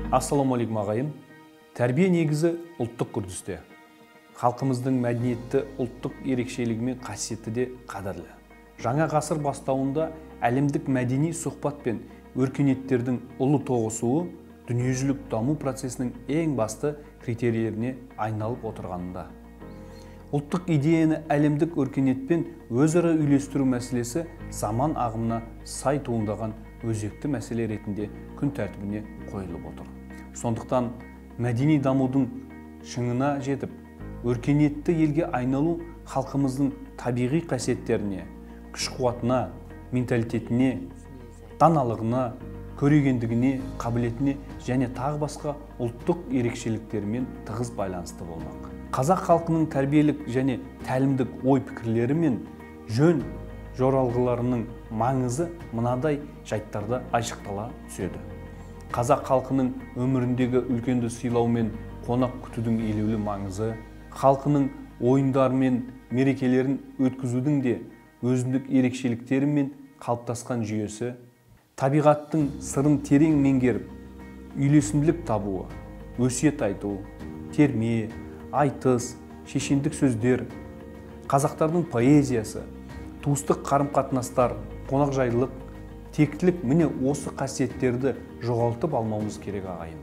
Ассалаумағалейкум ағайын. Тәрбие негізі ұлттық үрдісте. Халқымыздың мәдениетті ұлттық ерекшелігі мен қасиеті де қадірлі. Жаңа ғасыр бастауында әлемдік мәдени сұхбат пен өркениеттердің ұлы тоғысуы дүниежүзілік даму процесінің ең басты критерийлеріне айналып отырғанында. Ұлттық идеяны әлемдік өркениетпен өзара үйлестіру мәселесі заман ағымына сай туындаған өзекті мәселе ретінде күн тәртібіне қойылып отыр. Сондықтан мәдени дамудың шыңына жетіп, өркениетті елге айналу халқымыздың табиғи қасиеттеріне, күш-қуатына, менталитетіне, даналығына, көрегендігіне, қабілетіне және тағы басқа ұлттық ерекшеліктерімен тығыз байланысты болмақ. Қазақ халқының тәрбиелік және тәлімдік ой-пікірлері мен жөн жоралғыларының маңызы мынадай жайттарда айшықтала түседі. Қазақ халқының өміріндегі үлкенді сыйлау мен қонақ күтудің елеулі маңызы, халқының ойындар мен мерекелерін өткізудің де өзіндік ерекшеліктері мен қалыптасқан жүйесі, табиғаттың сырын терең меңгеріп, үйлесімділік табуы, өсиет айту, терме, айтыс, шешендік сөздер, қазақтардың поэзиясы, туыстық қарым-қатынастар, қонақжайлылық, тектілік, міне осы қасиеттерді жоғалтып алмауымыз керек ағайын.